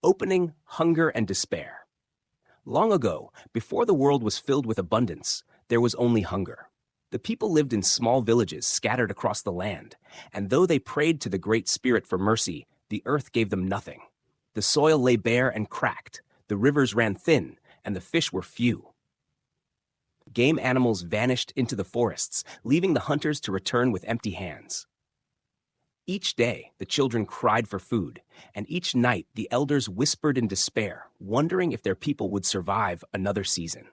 Opening, hunger, and despair. Long ago, before the world was filled with abundance, there was only hunger. The people lived in small villages scattered across the land, and though they prayed to the Great Spirit for mercy, the earth gave them nothing. The soil lay bare and cracked, the rivers ran thin, and the fish were few. Game animals vanished into the forests, leaving the hunters to return with empty hands. Each day, the children cried for food, and each night the elders whispered in despair, wondering if their people would survive another season.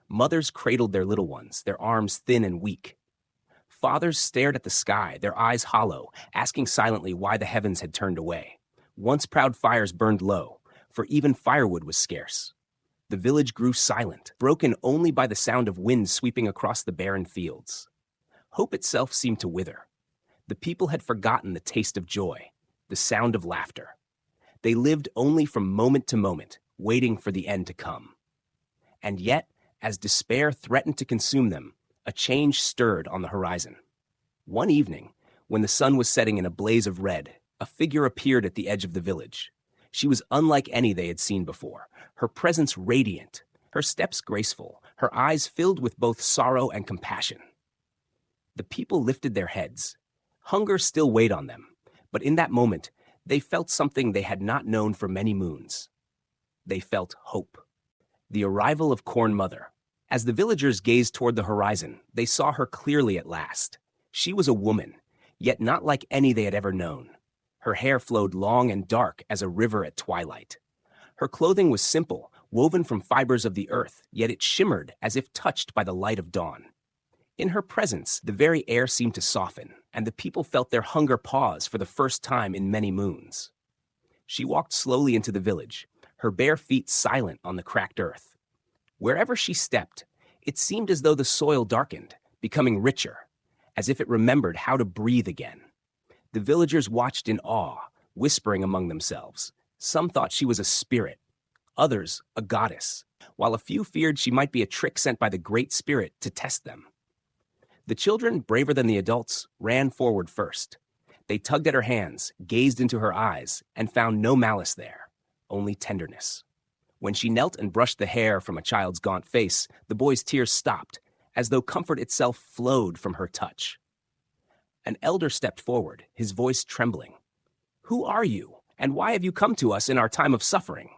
Mothers cradled their little ones, their arms thin and weak. Fathers stared at the sky, their eyes hollow, asking silently why the heavens had turned away. Once proud fires burned low, for even firewood was scarce. The village grew silent, broken only by the sound of wind sweeping across the barren fields. Hope itself seemed to wither. The people had forgotten the taste of joy, the sound of laughter. They lived only from moment to moment, waiting for the end to come. And yet, as despair threatened to consume them, a change stirred on the horizon. One evening, when the sun was setting in a blaze of red, a figure appeared at the edge of the village. She was unlike any they had seen before, her presence radiant, her steps graceful, her eyes filled with both sorrow and compassion. The people lifted their heads. Hunger still weighed on them, but in that moment, they felt something they had not known for many moons. They felt hope. The arrival of Corn Mother. As the villagers gazed toward the horizon, they saw her clearly at last. She was a woman, yet not like any they had ever known. Her hair flowed long and dark as a river at twilight. Her clothing was simple, woven from fibers of the earth, yet it shimmered as if touched by the light of dawn. In her presence, the very air seemed to soften, and the people felt their hunger pause for the first time in many moons. She walked slowly into the village, her bare feet silent on the cracked earth. Wherever she stepped, it seemed as though the soil darkened, becoming richer, as if it remembered how to breathe again. The villagers watched in awe, whispering among themselves. Some thought she was a spirit, others a goddess, while a few feared she might be a trick sent by the Great Spirit to test them. The children, braver than the adults, ran forward first. They tugged at her hands, gazed into her eyes, and found no malice there, only tenderness. When she knelt and brushed the hair from a child's gaunt face, the boy's tears stopped, as though comfort itself flowed from her touch. An elder stepped forward, his voice trembling. "Who are you, and why have you come to us in our time of suffering?"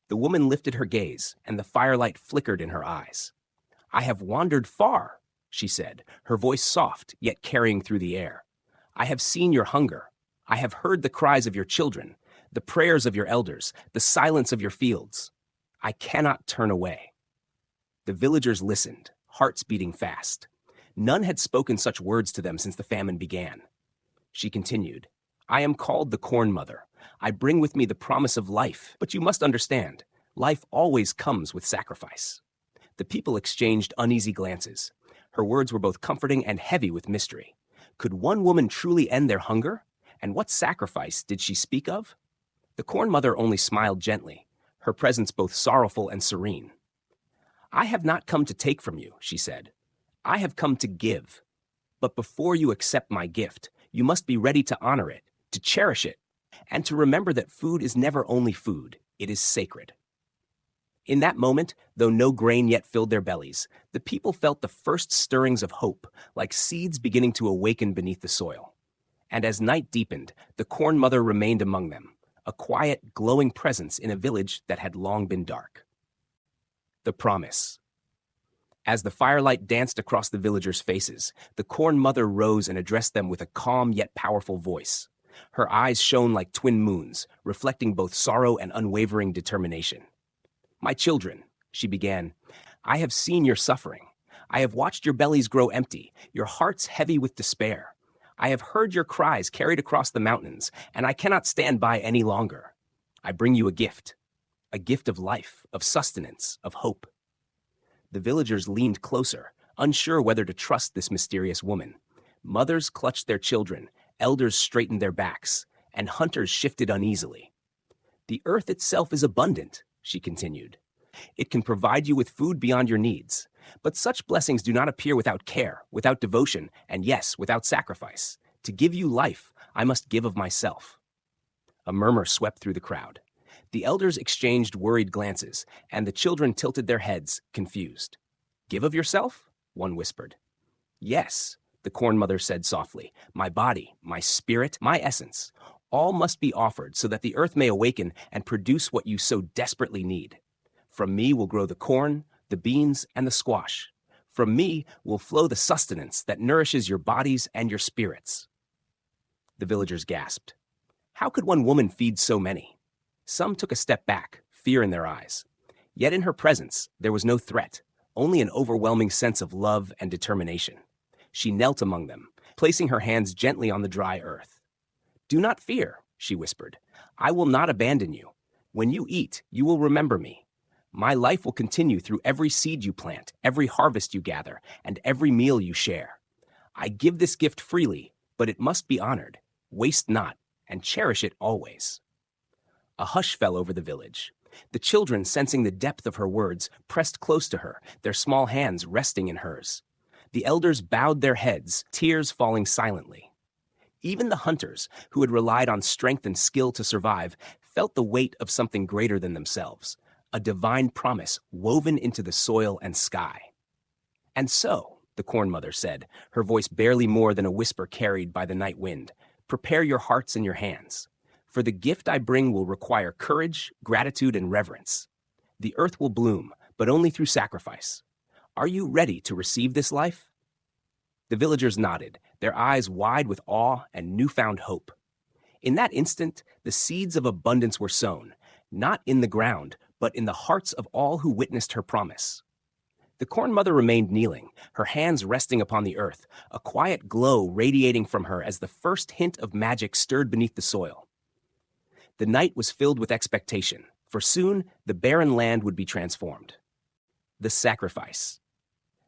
The woman lifted her gaze, and the firelight flickered in her eyes. "I have wandered far," she said, her voice soft, yet carrying through the air. "I have seen your hunger. I have heard the cries of your children, the prayers of your elders, the silence of your fields. I cannot turn away." The villagers listened, hearts beating fast. None had spoken such words to them since the famine began. She continued, "I am called the Corn Mother. I bring with me the promise of life, but you must understand, life always comes with sacrifice." The people exchanged uneasy glances. Her words were both comforting and heavy with mystery. Could one woman truly end their hunger? And what sacrifice did she speak of? The Corn Mother only smiled gently, her presence both sorrowful and serene. "I have not come to take from you," she said. "I have come to give. But before you accept my gift, you must be ready to honor it, to cherish it, and to remember that food is never only food, it is sacred." In that moment, though no grain yet filled their bellies, the people felt the first stirrings of hope, like seeds beginning to awaken beneath the soil. And as night deepened, the Corn Mother remained among them, a quiet, glowing presence in a village that had long been dark. The Promise. As the firelight danced across the villagers' faces, the Corn Mother rose and addressed them with a calm yet powerful voice. Her eyes shone like twin moons, reflecting both sorrow and unwavering determination. "My children," she began, "I have seen your suffering. I have watched your bellies grow empty, your hearts heavy with despair. I have heard your cries carried across the mountains, and I cannot stand by any longer. I bring you a gift of life, of sustenance, of hope." The villagers leaned closer, unsure whether to trust this mysterious woman. Mothers clutched their children, elders straightened their backs, and hunters shifted uneasily. "The earth itself is abundant," she continued. "It can provide you with food beyond your needs. But such blessings do not appear without care, without devotion, and yes, without sacrifice. To give you life, I must give of myself." A murmur swept through the crowd. The elders exchanged worried glances, and the children tilted their heads, confused. "Give of yourself?" one whispered. "Yes," the Corn Mother said softly. "My body, my spirit, my essence. All must be offered so that the earth may awaken and produce what you so desperately need. From me will grow the corn, the beans, and the squash. From me will flow the sustenance that nourishes your bodies and your spirits." The villagers gasped. How could one woman feed so many? Some took a step back, fear in their eyes. Yet in her presence, there was no threat, only an overwhelming sense of love and determination. She knelt among them, placing her hands gently on the dry earth. "Do not fear," she whispered. "I will not abandon you. When you eat, you will remember me. My life will continue through every seed you plant, every harvest you gather, and every meal you share. I give this gift freely, but it must be honored. Waste not, and cherish it always." A hush fell over the village. The children, sensing the depth of her words, pressed close to her, their small hands resting in hers. The elders bowed their heads, tears falling silently. Even the hunters, who had relied on strength and skill to survive, felt the weight of something greater than themselves, a divine promise woven into the soil and sky. "And so," the Corn Mother said, her voice barely more than a whisper carried by the night wind, "prepare your hearts and your hands. For the gift I bring will require courage, gratitude, and reverence. The earth will bloom, but only through sacrifice. Are you ready to receive this life?" The villagers nodded, their eyes wide with awe and newfound hope. In that instant, the seeds of abundance were sown, not in the ground, but in the hearts of all who witnessed her promise. The Corn Mother remained kneeling, her hands resting upon the earth, a quiet glow radiating from her as the first hint of magic stirred beneath the soil. The night was filled with expectation, for soon the barren land would be transformed. The sacrifice.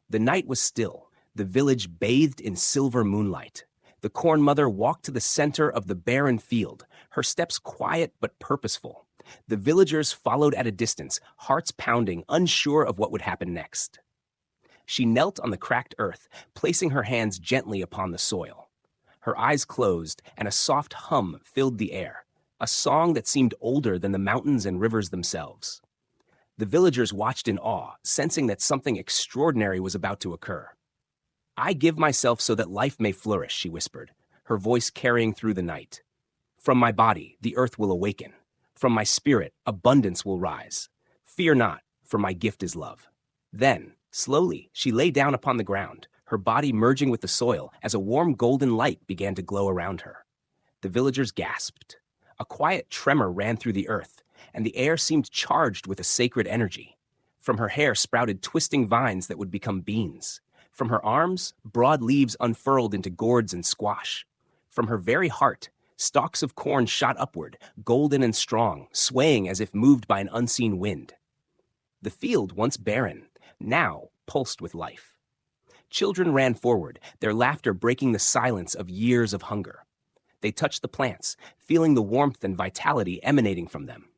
The night was still, the village bathed in silver moonlight. The Corn Mother walked to the center of the barren field, her steps quiet but purposeful. The villagers followed at a distance, hearts pounding, unsure of what would happen next. She knelt on the cracked earth, placing her hands gently upon the soil. Her eyes closed, and a soft hum filled the air, a song that seemed older than the mountains and rivers themselves. The villagers watched in awe, sensing that something extraordinary was about to occur. "I give myself so that life may flourish," she whispered, her voice carrying through the night. "From my body, the earth will awaken. From my spirit, abundance will rise. Fear not, for my gift is love." Then, slowly, she lay down upon the ground, her body merging with the soil as a warm golden light began to glow around her. The villagers gasped. A quiet tremor ran through the earth, and the air seemed charged with a sacred energy. From her hair sprouted twisting vines that would become beans. From her arms, broad leaves unfurled into gourds and squash. From her very heart, stalks of corn shot upward, golden and strong, swaying as if moved by an unseen wind. The field, once barren, now pulsed with life. Children ran forward, their laughter breaking the silence of years of hunger. They touched the plants, feeling the warmth and vitality emanating from them.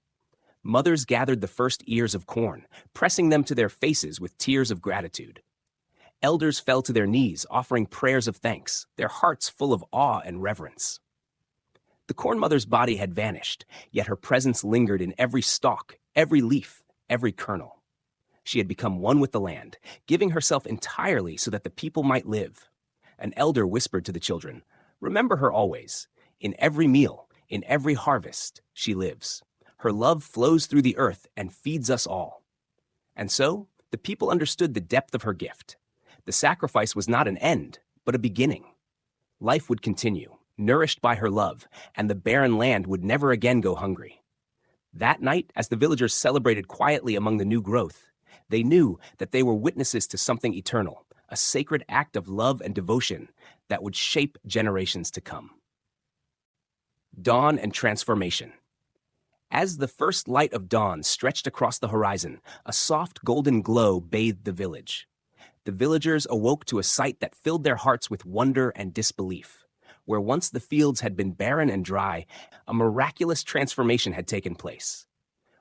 Mothers gathered the first ears of corn, pressing them to their faces with tears of gratitude. Elders fell to their knees, offering prayers of thanks, their hearts full of awe and reverence. The Corn Mother's body had vanished, yet her presence lingered in every stalk, every leaf, every kernel. She had become one with the land, giving herself entirely so that the people might live. An elder whispered to the children, "Remember her always. In every meal, in every harvest, she lives. Her love flows through the earth and feeds us all." And so, the people understood the depth of her gift. The sacrifice was not an end, but a beginning. Life would continue, nourished by her love, and the barren land would never again go hungry. That night, as the villagers celebrated quietly among the new growth, they knew that they were witnesses to something eternal, a sacred act of love and devotion that would shape generations to come. Dawn and transformation. As the first light of dawn stretched across the horizon, a soft golden glow bathed the village. The villagers awoke to a sight that filled their hearts with wonder and disbelief. Where once the fields had been barren and dry, a miraculous transformation had taken place.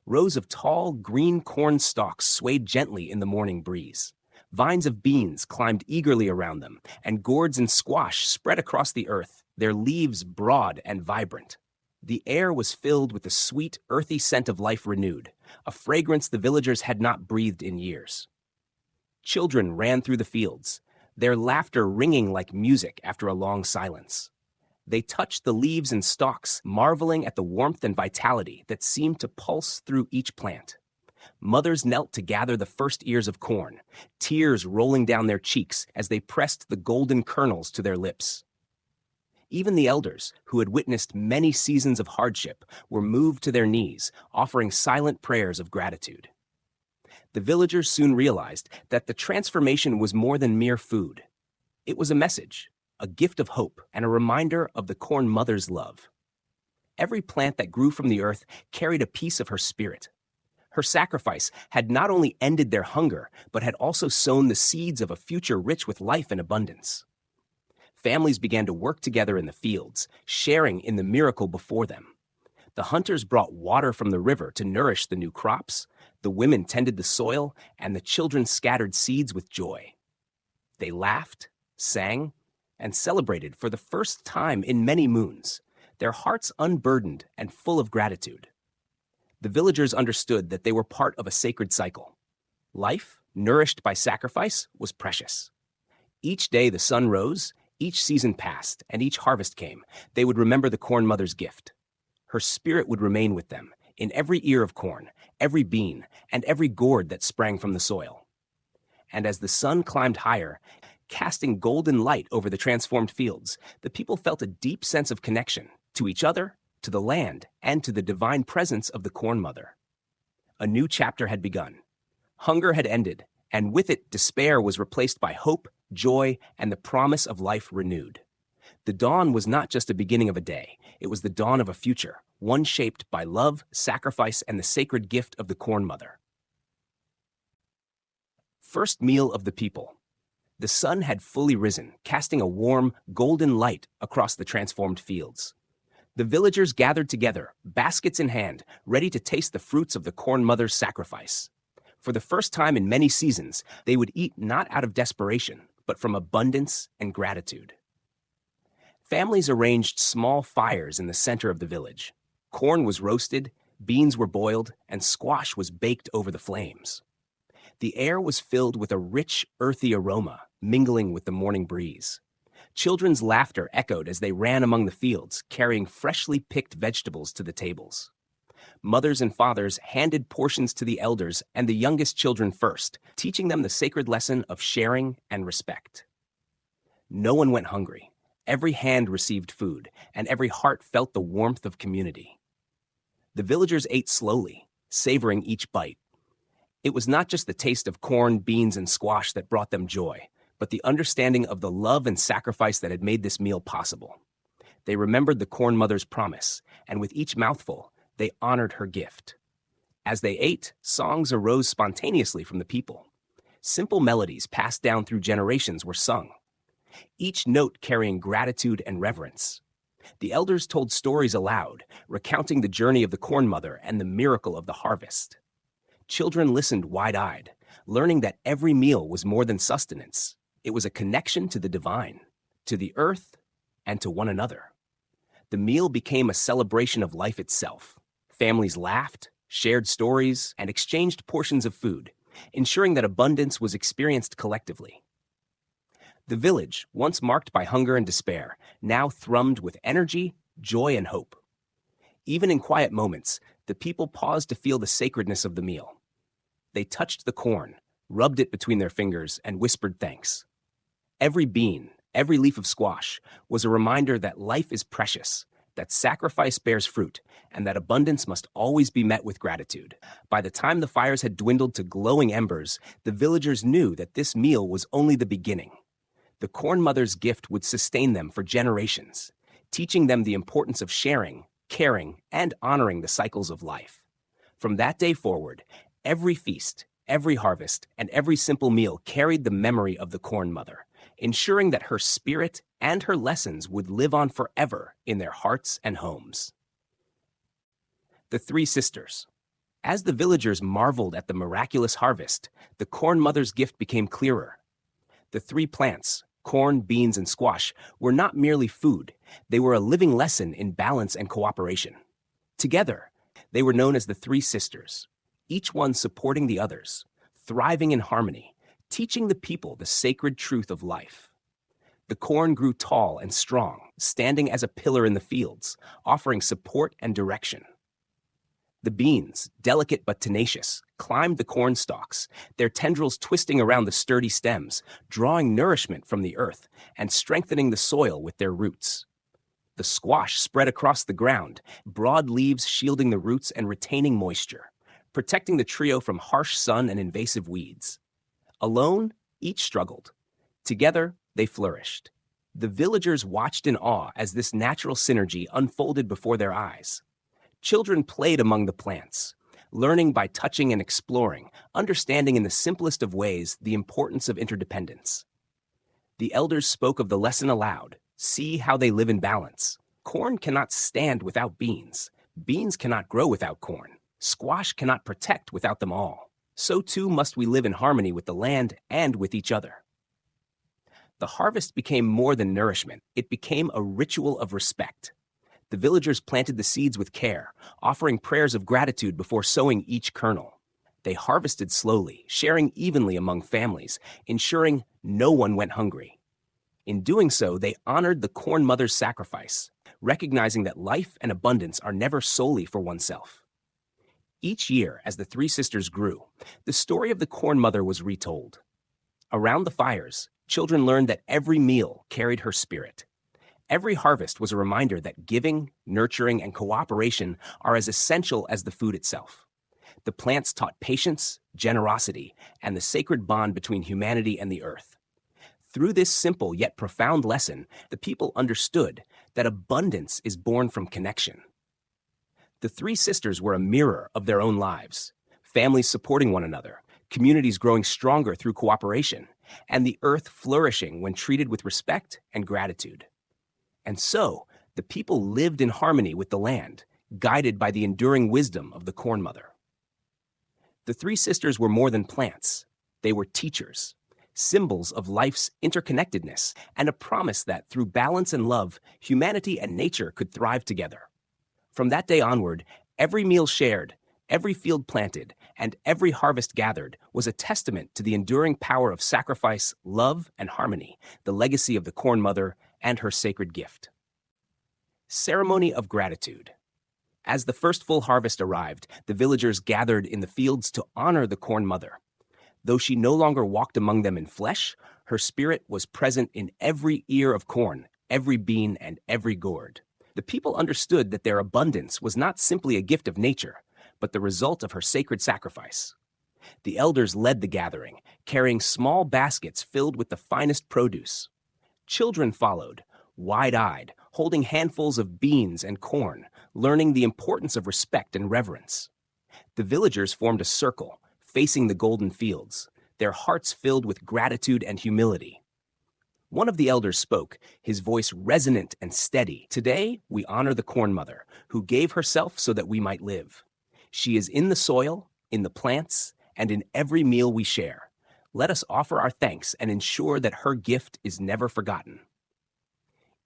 Rows of tall, green corn stalks swayed gently in the morning breeze. Vines of beans climbed eagerly around them, and gourds and squash spread across the earth, their leaves broad and vibrant. The air was filled with the sweet, earthy scent of life renewed, a fragrance the villagers had not breathed in years. Children ran through the fields, their laughter ringing like music after a long silence. They touched the leaves and stalks, marveling at the warmth and vitality that seemed to pulse through each plant. Mothers knelt to gather the first ears of corn, tears rolling down their cheeks as they pressed the golden kernels to their lips. Even the elders, who had witnessed many seasons of hardship, were moved to their knees, offering silent prayers of gratitude. The villagers soon realized that the transformation was more than mere food. It was a message, a gift of hope, and a reminder of the corn mother's love. Every plant that grew from the earth carried a piece of her spirit. Her sacrifice had not only ended their hunger, but had also sown the seeds of a future rich with life and abundance. Families began to work together in the fields, sharing in the miracle before them. The hunters brought water from the river to nourish the new crops, the women tended the soil, and the children scattered seeds with joy. They laughed, sang, and celebrated for the first time in many moons, their hearts unburdened and full of gratitude. The villagers understood that they were part of a sacred cycle. Life, nourished by sacrifice, was precious. Each day the sun rose, each season passed, and each harvest came. They would remember the corn mother's gift. Her spirit would remain with them, in every ear of corn, every bean, and every gourd that sprang from the soil. And as the sun climbed higher, casting golden light over the transformed fields, the people felt a deep sense of connection to each other, to the land, and to the divine presence of the corn mother. A new chapter had begun. Hunger had ended, and with it despair was replaced by hope, joy, and the promise of life renewed. The dawn was not just a beginning of a day, it was the dawn of a future, one shaped by love, sacrifice, and the sacred gift of the corn mother. First meal of the people. The sun had fully risen, casting a warm, golden light across the transformed fields. The villagers gathered together, baskets in hand, ready to taste the fruits of the corn mother's sacrifice. For the first time in many seasons, they would eat not out of desperation, but from abundance and gratitude. Families arranged small fires in the center of the village. Corn was roasted, beans were boiled, and squash was baked over the flames. The air was filled with a rich, earthy aroma, mingling with the morning breeze. Children's laughter echoed as they ran among the fields, carrying freshly picked vegetables to the tables. Mothers and fathers handed portions to the elders and the youngest children first, teaching them the sacred lesson of sharing and respect. No one went hungry. Every hand received food, and every heart felt the warmth of community. The villagers ate slowly, savoring each bite. It was not just the taste of corn, beans, and squash that brought them joy, but the understanding of the love and sacrifice that had made this meal possible. They remembered the corn mother's promise, and with each mouthful, they honored her gift. As they ate, songs arose spontaneously from the people. Simple melodies passed down through generations were sung, each note carrying gratitude and reverence. The elders told stories aloud, recounting the journey of the corn mother and the miracle of the harvest. Children listened wide-eyed, learning that every meal was more than sustenance. It was a connection to the divine, to the earth, and to one another. The meal became a celebration of life itself. Families laughed, shared stories, and exchanged portions of food, ensuring that abundance was experienced collectively. The village, once marked by hunger and despair, now thrummed with energy, joy, and hope. Even in quiet moments, the people paused to feel the sacredness of the meal. They touched the corn, rubbed it between their fingers, and whispered thanks. Every bean, every leaf of squash, was a reminder that life is precious, that sacrifice bears fruit, and that abundance must always be met with gratitude. By the time the fires had dwindled to glowing embers, the villagers knew that this meal was only the beginning. The corn mother's gift would sustain them for generations, teaching them the importance of sharing, caring, and honoring the cycles of life. From that day forward, every feast, every harvest, and every simple meal carried the memory of the corn mother, ensuring that her spirit and her lessons would live on forever in their hearts and homes. The Three Sisters. As the villagers marveled at the miraculous harvest, the corn mother's gift became clearer. The three plants, Corn, beans, and squash were not merely food, they were a living lesson in balance and cooperation. Together, they were known as the Three Sisters, each one supporting the others, thriving in harmony, teaching the people the sacred truth of life. The corn grew tall and strong, standing as a pillar in the fields, offering support and direction. The beans, delicate but tenacious, climbed the corn stalks, their tendrils twisting around the sturdy stems, drawing nourishment from the earth and strengthening the soil with their roots. The squash spread across the ground, broad leaves shielding the roots and retaining moisture, protecting the trio from harsh sun and invasive weeds. Alone, each struggled. Together, they flourished. The villagers watched in awe as this natural synergy unfolded before their eyes. Children played among the plants, learning by touching and exploring, understanding in the simplest of ways the importance of interdependence. The elders spoke of the lesson aloud. See how they live in balance. Corn cannot stand without beans. Beans cannot grow without corn. Squash cannot protect without them all. So too must we live in harmony with the land and with each other. The harvest became more than nourishment. It became a ritual of respect. The villagers planted the seeds with care, offering prayers of gratitude before sowing each kernel. They harvested slowly, sharing evenly among families, ensuring no one went hungry. In doing so, they honored the Corn Mother's sacrifice, recognizing that life and abundance are never solely for oneself. Each year, as the Three Sisters grew, the story of the Corn Mother was retold. Around the fires, children learned that every meal carried her spirit. Every harvest was a reminder that giving, nurturing, and cooperation are as essential as the food itself. The plants taught patience, generosity, and the sacred bond between humanity and the earth. Through this simple yet profound lesson, the people understood that abundance is born from connection. The Three Sisters were a mirror of their own lives, families supporting one another, communities growing stronger through cooperation, and the earth flourishing when treated with respect and gratitude. And so, the people lived in harmony with the land, guided by the enduring wisdom of the Corn Mother. The Three Sisters were more than plants. They were teachers, symbols of life's interconnectedness, and a promise that through balance and love, humanity and nature could thrive together. From that day onward, every meal shared, every field planted, and every harvest gathered was a testament to the enduring power of sacrifice, love, and harmony, the legacy of the Corn Mother and her sacred gift. Ceremony of Gratitude. As the first full harvest arrived, the villagers gathered in the fields to honor the Corn Mother. Though she no longer walked among them in flesh, her spirit was present in every ear of corn, every bean, and every gourd. The people understood that their abundance was not simply a gift of nature, but the result of her sacred sacrifice. The elders led the gathering, carrying small baskets filled with the finest produce. Children followed, wide-eyed, holding handfuls of beans and corn, learning the importance of respect and reverence. The villagers formed a circle, facing the golden fields, their hearts filled with gratitude and humility. One of the elders spoke, his voice resonant and steady. Today, we honor the Corn Mother, who gave herself so that we might live. She is in the soil, in the plants, and in every meal we share. Let us offer our thanks and ensure that her gift is never forgotten.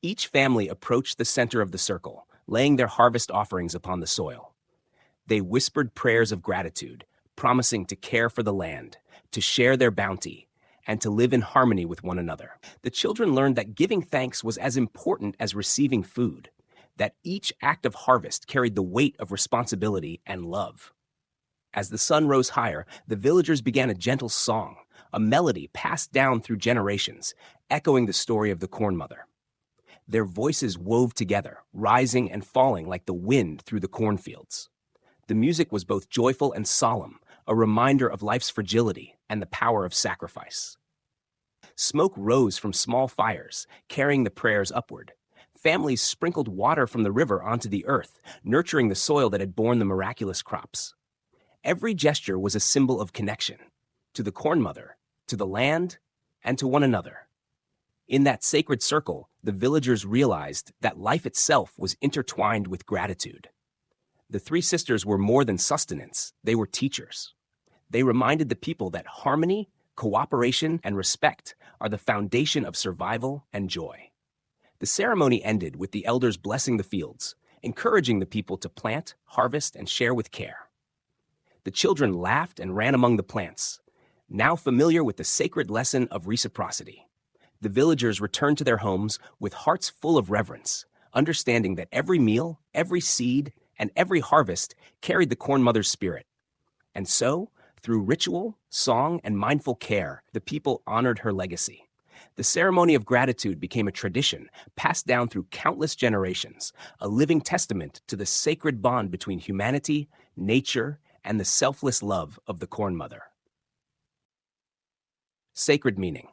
Each family approached the center of the circle, laying their harvest offerings upon the soil. They whispered prayers of gratitude, promising to care for the land, to share their bounty, and to live in harmony with one another. The children learned that giving thanks was as important as receiving food, that each act of harvest carried the weight of responsibility and love. As the sun rose higher, the villagers began a gentle song, a melody passed down through generations, echoing the story of the Corn Mother. Their voices wove together, rising and falling like the wind through the cornfields. The music was both joyful and solemn, a reminder of life's fragility and the power of sacrifice. Smoke rose from small fires, carrying the prayers upward. Families sprinkled water from the river onto the earth, nurturing the soil that had borne the miraculous crops. Every gesture was a symbol of connection, to the Corn Mother, to the land, and to one another. In that sacred circle, the villagers realized that life itself was intertwined with gratitude. The Three Sisters were more than sustenance, they were teachers. They reminded the people that harmony, cooperation, and respect are the foundation of survival and joy. The ceremony ended with the elders blessing the fields, encouraging the people to plant, harvest, and share with care. The children laughed and ran among the plants, now familiar with the sacred lesson of reciprocity. The villagers returned to their homes with hearts full of reverence, understanding that every meal, every seed, and every harvest carried the Corn Mother's spirit. And so, through ritual, song, and mindful care, the people honored her legacy. The ceremony of gratitude became a tradition passed down through countless generations, a living testament to the sacred bond between humanity, nature, and the selfless love of the Corn Mother. Sacred meaning.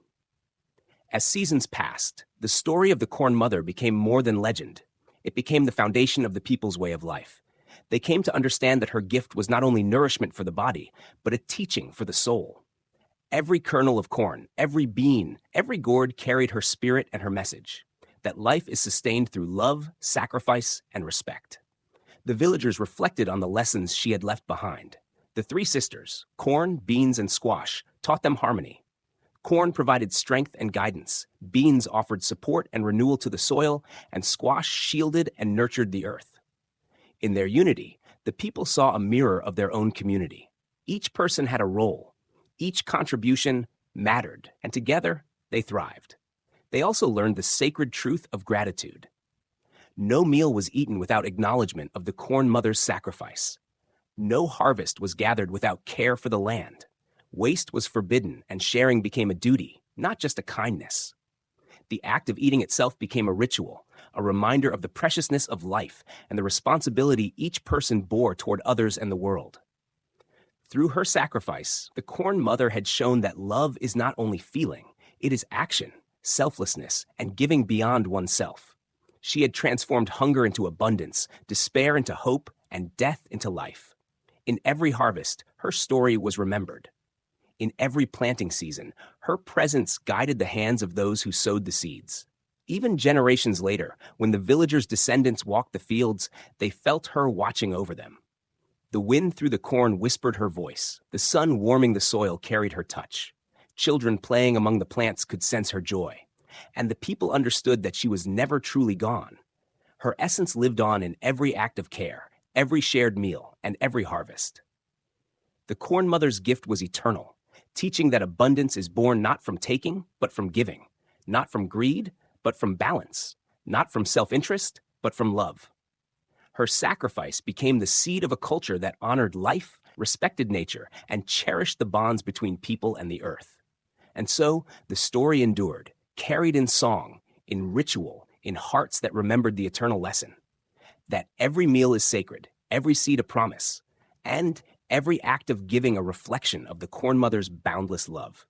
As seasons passed, the story of the Corn Mother became more than legend. It became the foundation of the people's way of life. They came to understand that her gift was not only nourishment for the body, but a teaching for the soul. Every kernel of corn, every bean, every gourd carried her spirit and her message, that life is sustained through love, sacrifice, and respect. The villagers reflected on the lessons she had left behind. The three sisters, corn, beans, and squash, taught them harmony. Corn provided strength and guidance, beans offered support and renewal to the soil, and squash shielded and nurtured the earth. In their unity, the people saw a mirror of their own community. Each person had a role. Each contribution mattered, and together they thrived. They also learned the sacred truth of gratitude. No meal was eaten without acknowledgement of the Corn Mother's sacrifice. No harvest was gathered without care for the land. Waste was forbidden, and sharing became a duty, not just a kindness. The act of eating itself became a ritual, a reminder of the preciousness of life and the responsibility each person bore toward others and the world. Through her sacrifice, the Corn Mother had shown that love is not only feeling, it is action, selflessness, and giving beyond oneself. She had transformed hunger into abundance, despair into hope, and death into life. In every harvest, her story was remembered. In every planting season, her presence guided the hands of those who sowed the seeds. Even generations later, when the villagers' descendants walked the fields, they felt her watching over them. The wind through the corn whispered her voice. The sun warming the soil carried her touch. Children playing among the plants could sense her joy. And the people understood that she was never truly gone. Her essence lived on in every act of care, every shared meal, and every harvest. The Corn Mother's gift was eternal, teaching that abundance is born not from taking, but from giving, not from greed, but from balance, not from self-interest, but from love. Her sacrifice became the seed of a culture that honored life, respected nature, and cherished the bonds between people and the earth. And so, the story endured, carried in song, in ritual, in hearts that remembered the eternal lesson, that every meal is sacred, every seed a promise, and every act of giving a reflection of the Corn Mother's boundless love.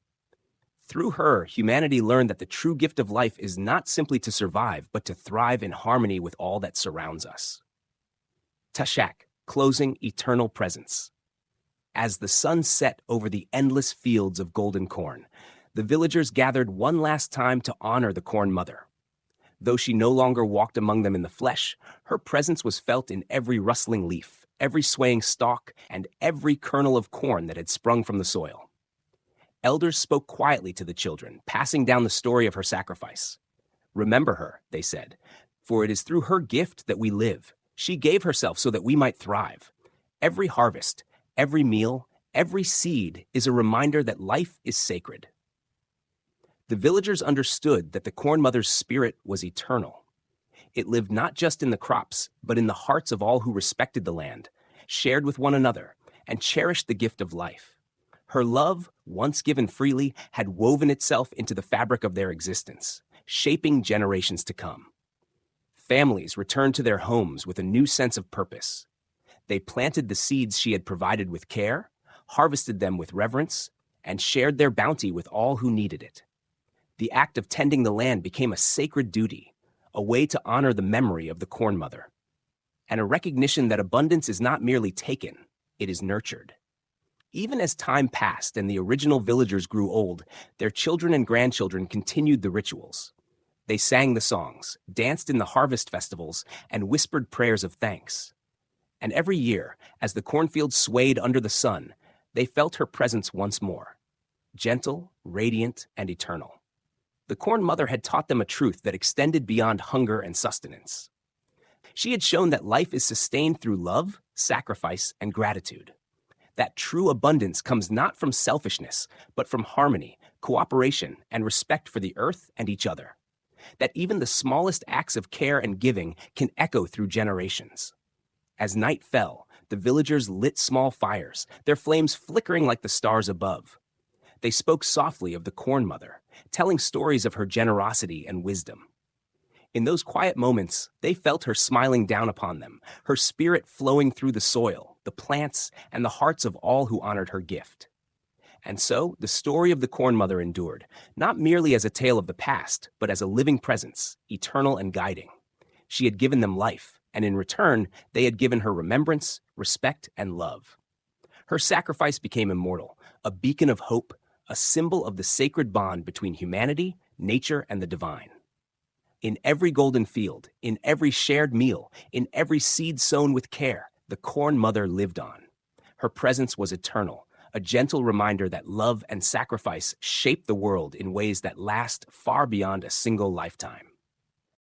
Through her, humanity learned that the true gift of life is not simply to survive, but to thrive in harmony with all that surrounds us. Tashak, closing eternal presence. As the sun set over the endless fields of golden corn, the villagers gathered one last time to honor the Corn Mother. Though she no longer walked among them in the flesh, her presence was felt in every rustling leaf, every swaying stalk, and every kernel of corn that had sprung from the soil. Elders spoke quietly to the children, passing down the story of her sacrifice. "Remember her," they said, "for it is through her gift that we live. She gave herself so that we might thrive. Every harvest, every meal, every seed is a reminder that life is sacred." The villagers understood that the Corn Mother's spirit was eternal. It lived not just in the crops, but in the hearts of all who respected the land, shared with one another, and cherished the gift of life. Her love, once given freely, had woven itself into the fabric of their existence, shaping generations to come. Families returned to their homes with a new sense of purpose. They planted the seeds she had provided with care, harvested them with reverence, and shared their bounty with all who needed it. The act of tending the land became a sacred duty, a way to honor the memory of the Corn Mother, and a recognition that abundance is not merely taken, it is nurtured. Even as time passed and the original villagers grew old, their children and grandchildren continued the rituals. They sang the songs, danced in the harvest festivals, and whispered prayers of thanks. And every year, as the cornfields swayed under the sun, they felt her presence once more. gentle, radiant, and eternal. The Corn Mother had taught them a truth that extended beyond hunger and sustenance. She had shown that life is sustained through love, sacrifice, and gratitude. That true abundance comes not from selfishness, but from harmony, cooperation, and respect for the earth and each other. That even the smallest acts of care and giving can echo through generations. As night fell, the villagers lit small fires, their flames flickering like the stars above. They spoke softly of the Corn Mother, telling stories of her generosity and wisdom. In those quiet moments, they felt her smiling down upon them, her spirit flowing through the soil, the plants, and the hearts of all who honored her gift. And so, the story of the Corn Mother endured, not merely as a tale of the past, but as a living presence, eternal and guiding. She had given them life, and in return, they had given her remembrance, respect, and love. Her sacrifice became immortal, a beacon of hope, a symbol of the sacred bond between humanity, nature, and the divine. In every golden field, in every shared meal, in every seed sown with care, the Corn Mother lived on. Her presence was eternal, a gentle reminder that love and sacrifice shape the world in ways that last far beyond a single lifetime.